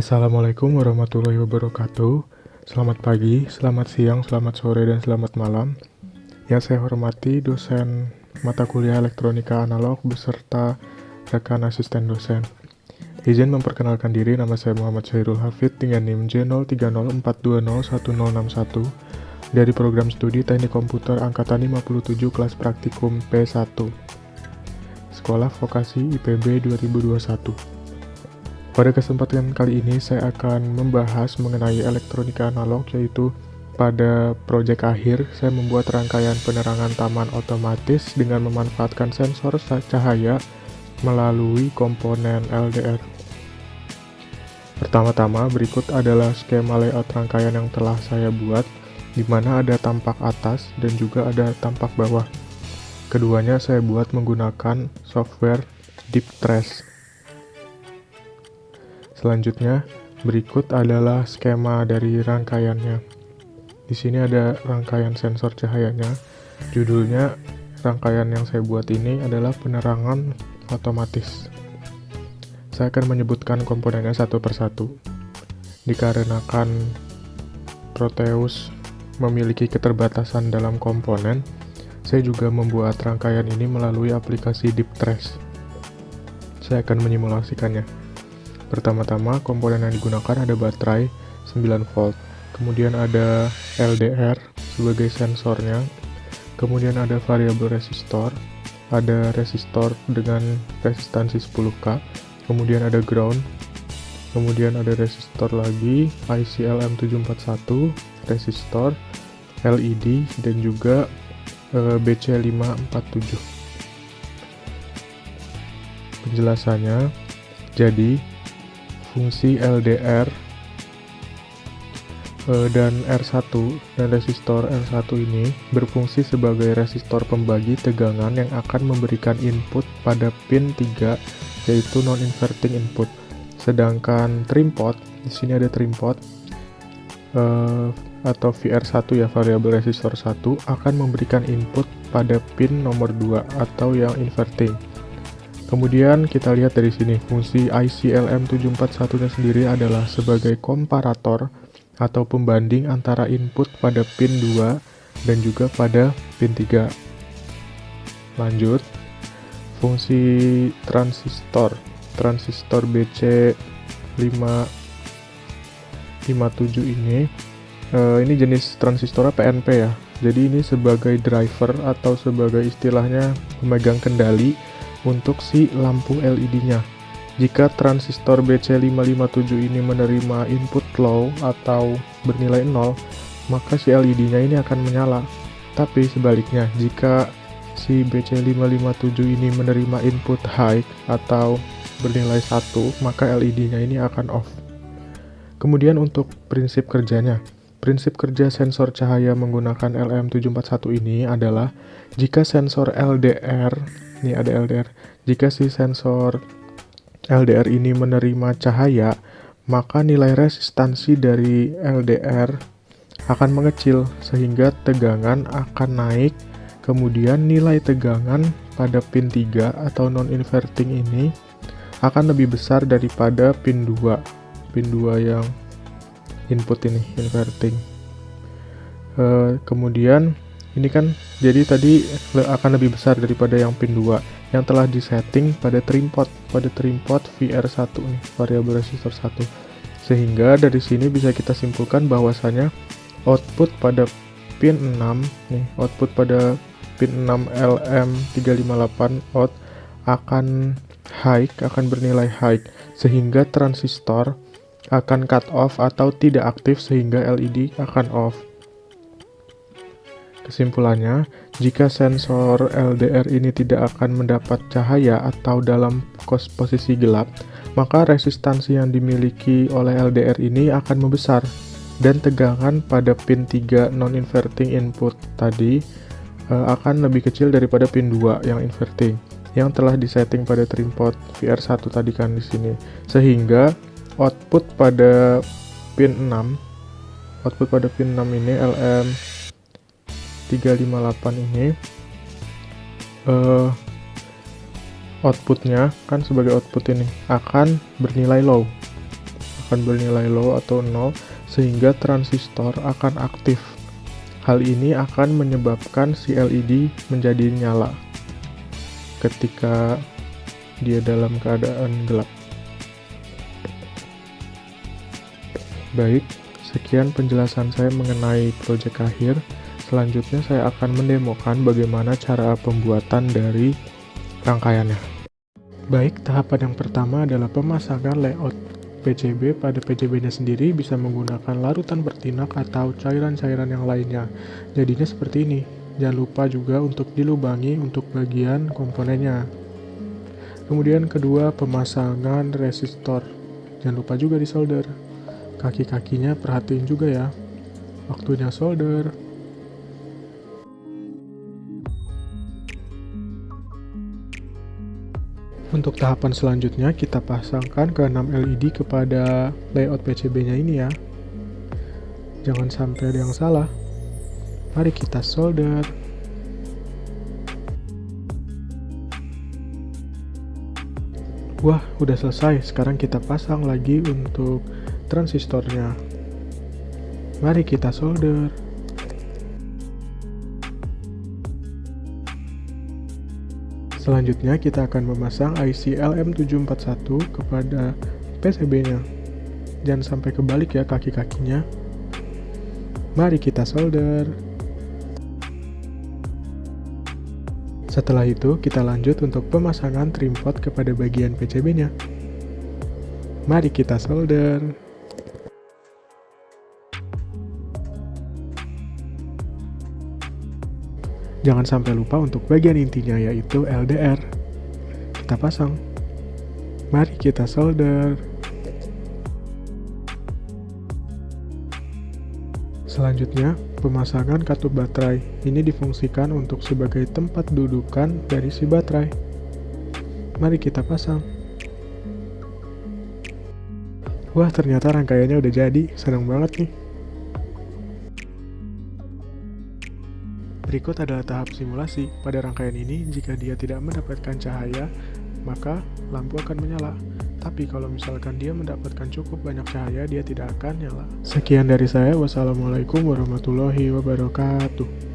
Assalamualaikum warahmatullahi wabarakatuh. Selamat pagi, selamat siang, selamat sore, dan selamat malam. Yang saya hormati dosen mata kuliah elektronika analog beserta rekan asisten dosen. Izin memperkenalkan diri, nama saya Muhammad Syairul Hafid dengan NIM J0304201061 dari program studi Teknik Komputer Angkatan 57 kelas praktikum P1. Sekolah Vokasi IPB 2021. Pada kesempatan kali ini saya akan membahas mengenai elektronika analog, yaitu pada proyek akhir saya membuat rangkaian penerangan taman otomatis dengan memanfaatkan sensor cahaya melalui komponen LDR. Pertama-tama berikut adalah skema layout rangkaian yang telah saya buat, di mana ada tampak atas dan juga ada tampak bawah. Keduanya saya buat menggunakan software Deep Trace. Selanjutnya, berikut adalah skema dari rangkaiannya. Di sini ada rangkaian sensor cahayanya. Judulnya rangkaian yang saya buat ini adalah penerangan otomatis. Saya akan menyebutkan komponennya satu persatu. Dikarenakan Proteus memiliki keterbatasan dalam komponen, saya juga membuat rangkaian ini melalui aplikasi Deep Trace. Saya akan menyimulasikannya. Pertama-tama, komponen yang digunakan ada baterai 9 volt, kemudian ada LDR sebagai sensornya, kemudian ada variabel resistor, ada resistor dengan resistansi 10K, kemudian ada ground, kemudian ada resistor lagi, IC LM741, resistor, LED, dan juga BC547. Penjelasannya, jadi fungsi LDR dan R1 dan resistor R1 ini berfungsi sebagai resistor pembagi tegangan yang akan memberikan input pada pin 3, yaitu non-inverting input. Sedangkan trim pot, di sini ada trim pot atau VR1 ya, variabel resistor 1, akan memberikan input pada pin nomor 2 atau yang inverting. Kemudian kita lihat dari sini, fungsi IC LM741-nya sendiri adalah sebagai komparator atau pembanding antara input pada pin 2 dan juga pada pin 3. Lanjut, fungsi transistor BC557 ini jenis transistornya PNP ya. Jadi ini sebagai driver atau sebagai istilahnya pemegang kendali untuk si lampu LED-nya. Jika transistor BC557 ini menerima input low atau bernilai 0, maka si LED-nya ini akan menyala. Tapi sebaliknya, jika si BC557 ini menerima input high atau bernilai 1, maka LED-nya ini akan off. Kemudian untuk prinsip kerjanya. Prinsip kerja sensor cahaya menggunakan LM741 ini adalah jika sensor LDR, ini ada LDR, jika si sensor LDR ini menerima cahaya, maka nilai resistansi dari LDR akan mengecil sehingga tegangan akan naik, kemudian nilai tegangan pada pin 3 atau non-inverting ini akan lebih besar daripada pin 2 yang input ini, inverting. Kemudian ini kan jadi tadi akan lebih besar daripada yang pin 2 yang telah disetting pada trim pot VR1 nih, variabel resistor 1. Sehingga dari sini bisa kita simpulkan bahwasanya output pada pin 6 nih, output pada pin 6 LM358 out akan bernilai high sehingga transistor akan cut off atau tidak aktif sehingga LED akan off. Kesimpulannya, jika sensor LDR ini tidak akan mendapat cahaya atau dalam posisi gelap, maka resistansi yang dimiliki oleh LDR ini akan membesar dan tegangan pada pin 3 non-inverting input tadi akan lebih kecil daripada pin 2 yang inverting yang telah disetting pada trim pot VR1 tadi kan di sini. Sehingga output pada pin 6 ini LM358 ini outputnya kan sebagai output ini akan bernilai low akan bernilai low atau 0 sehingga transistor akan aktif. Hal ini akan menyebabkan si LED menjadi nyala ketika dia dalam keadaan gelap. Baik, sekian penjelasan saya mengenai project akhir. Selanjutnya saya akan mendemokan bagaimana cara pembuatan dari rangkaiannya. Baik, tahapan yang pertama adalah pemasangan layout PCB. Pada PCB-nya sendiri bisa menggunakan larutan bertinak atau cairan-cairan yang lainnya. Jadinya seperti ini. Jangan lupa juga untuk dilubangi untuk bagian komponennya. Kemudian kedua, pemasangan resistor. Jangan lupa juga disolder. Kaki-kakinya perhatiin juga ya. Waktunya solder. Untuk tahapan selanjutnya, kita pasangkan ke 6 LED kepada layout PCB-nya ini ya. Jangan sampai ada yang salah. Mari kita solder. Wah, udah selesai. Sekarang kita pasang lagi untuk transistornya. Mari kita solder. Selanjutnya kita akan memasang IC LM741 kepada PCB-nya. Jangan sampai kebalik ya kaki-kakinya. Mari kita solder. Setelah itu kita lanjut untuk pemasangan trim pot kepada bagian PCB-nya. Mari kita solder. Jangan sampai lupa untuk bagian intinya yaitu LDR. Kita pasang. Mari kita solder. Selanjutnya, pemasangan katup baterai. Ini difungsikan untuk sebagai tempat dudukan dari si baterai. Mari kita pasang. Wah, ternyata rangkaiannya udah jadi. Senang banget nih. Berikut adalah tahap simulasi. Pada rangkaian ini, jika dia tidak mendapatkan cahaya, maka lampu akan menyala. Tapi kalau misalkan dia mendapatkan cukup banyak cahaya, dia tidak akan nyala. Sekian dari saya. Wassalamualaikum warahmatullahi wabarakatuh.